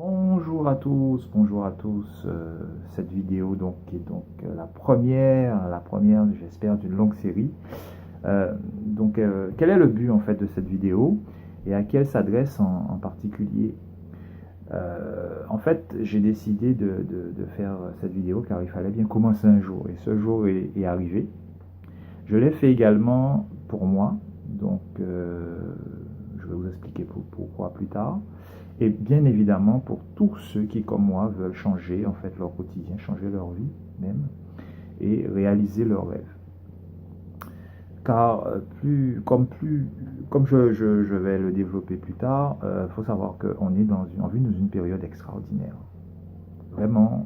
Bonjour à tous, bonjour à tous. Cette vidéo est la première, j'espère, d'une longue série. Quel est le but en fait de cette vidéo et à qui elle s'adresse en particulier? En fait, j'ai décidé de faire cette vidéo car il fallait bien commencer un jour et ce jour est arrivé. Je l'ai fait également pour moi, je vais vous expliquer pourquoi plus tard. Et bien évidemment pour tous ceux qui, comme moi, veulent changer en fait leur quotidien, changer leur vie même, et réaliser leurs rêves. Car comme je vais le développer plus tard, il faut savoir qu'on est on vit dans une période extraordinaire. Vraiment,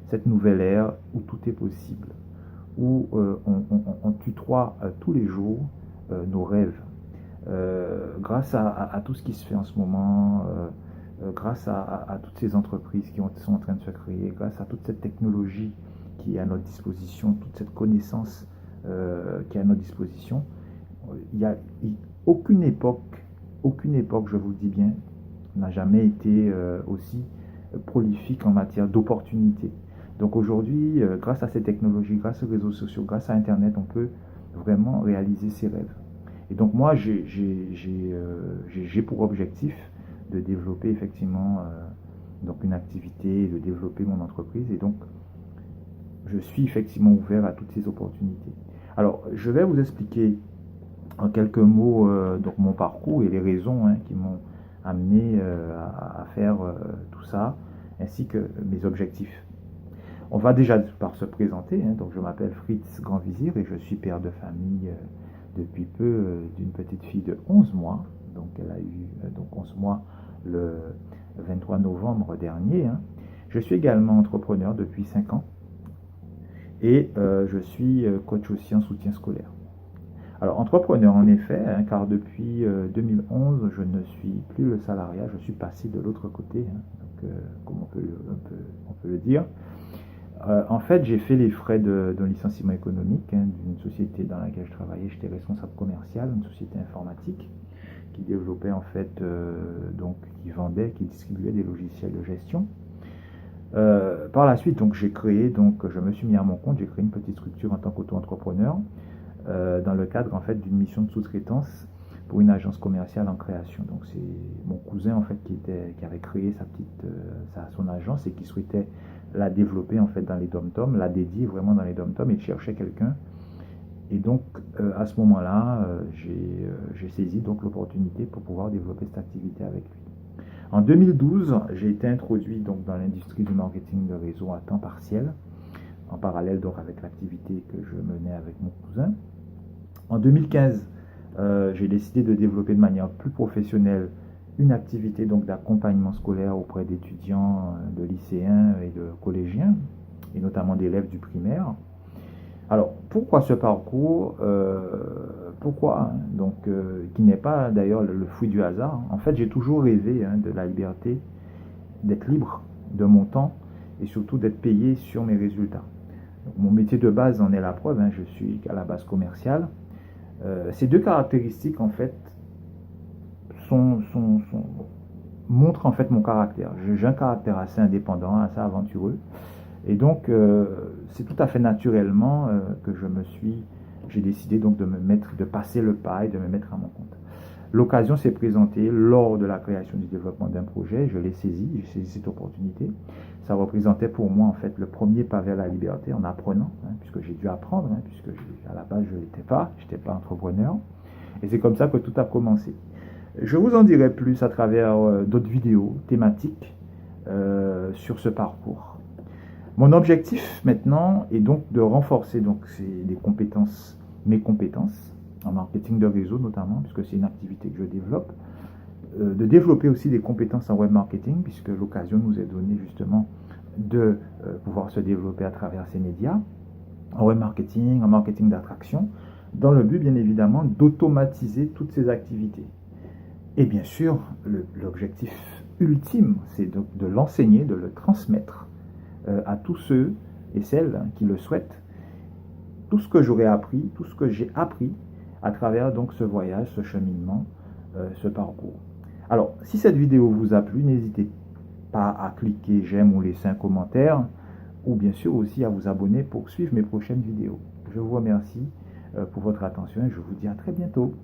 cette nouvelle ère où tout est possible, où on tutoie tous les jours nos rêves. Grâce à tout ce qui se fait en ce moment, grâce à toutes ces entreprises sont en train de se créer, grâce à toute cette technologie qui est à notre disposition, toute cette connaissance qui est à notre disposition, il y a aucune époque, je vous le dis bien, n'a jamais été aussi prolifique en matière d'opportunités. Donc aujourd'hui, grâce à ces technologies, grâce aux réseaux sociaux, grâce à Internet, on peut vraiment réaliser ses rêves. Et donc moi, j'ai pour objectif de développer effectivement une activité, de développer mon entreprise. Et donc, je suis effectivement ouvert à toutes ces opportunités. Alors, je vais vous expliquer en quelques mots mon parcours et les raisons qui m'ont amené à faire tout ça, ainsi que mes objectifs. On va déjà par se présenter. Donc, je m'appelle Fritz Grand-Vizir et je suis père de famille depuis peu d'une petite fille de 11 mois. Donc, elle a eu 11 mois le 23 novembre dernier. Je suis également entrepreneur depuis 5 ans et je suis coach aussi en soutien scolaire. Alors, entrepreneur en effet, car depuis 2011, je ne suis plus le salariat, je suis passé de l'autre côté, comme on peut le dire. En fait, j'ai fait les frais d'un licenciement économique d'une société dans laquelle je travaillais. J'étais responsable commercial, une société informatique qui développait en fait, qui vendait, qui distribuait des logiciels de gestion. Par la suite, je me suis mis à mon compte, j'ai créé une petite structure en tant qu'auto-entrepreneur dans le cadre en fait d'une mission de sous-traitance pour une agence commerciale en création. Donc c'est mon cousin en fait qui avait créé son agence et qui souhaitait la développer en fait dans les dom-toms, la dédier vraiment dans les dom-toms et il cherchait quelqu'un. Et donc à ce moment-là, j'ai saisi donc l'opportunité pour pouvoir développer cette activité avec lui. En 2012, j'ai été introduit donc dans l'industrie du marketing de réseau à temps partiel, en parallèle donc avec l'activité que je menais avec mon cousin. En 2015, j'ai décidé de développer de manière plus professionnelle une activité donc d'accompagnement scolaire auprès d'étudiants, de lycéens et de collégiens, et notamment d'élèves du primaire. Alors, pourquoi ce parcours Pourquoi qui n'est pas d'ailleurs le fruit du hasard. En fait, j'ai toujours rêvé de la liberté, d'être libre de mon temps et surtout d'être payé sur mes résultats. Donc, mon métier de base en est la preuve, je suis à la base commercial. Ces deux caractéristiques en fait montrent en fait mon caractère. J'ai un caractère assez indépendant, assez aventureux. Et donc, c'est tout à fait naturellement que j'ai décidé donc de passer le pas et de me mettre à mon compte. L'occasion s'est présentée lors de la création du développement d'un projet. J'ai saisi cette opportunité. Ça représentait pour moi en fait le premier pas vers la liberté en apprenant, puisque j'ai dû apprendre, puisque à la base je n'étais pas entrepreneur. Et c'est comme ça que tout a commencé. Je vous en dirai plus à travers d'autres vidéos thématiques sur ce parcours. Mon objectif maintenant est donc de renforcer mes compétences en marketing de réseau notamment, puisque c'est une activité que je développe, de développer aussi des compétences en web marketing, puisque l'occasion nous est donnée justement de pouvoir se développer à travers ces médias, en web marketing, en marketing d'attraction, dans le but bien évidemment d'automatiser toutes ces activités. Et bien sûr, l'objectif ultime, c'est de l'enseigner, de le transmettre à tous ceux et celles qui le souhaitent, tout ce que j'aurais appris, tout ce que j'ai appris à travers donc ce voyage, ce cheminement, ce parcours. Alors, si cette vidéo vous a plu, n'hésitez pas à cliquer j'aime ou laisser un commentaire, ou bien sûr aussi à vous abonner pour suivre mes prochaines vidéos. Je vous remercie pour votre attention et je vous dis à très bientôt.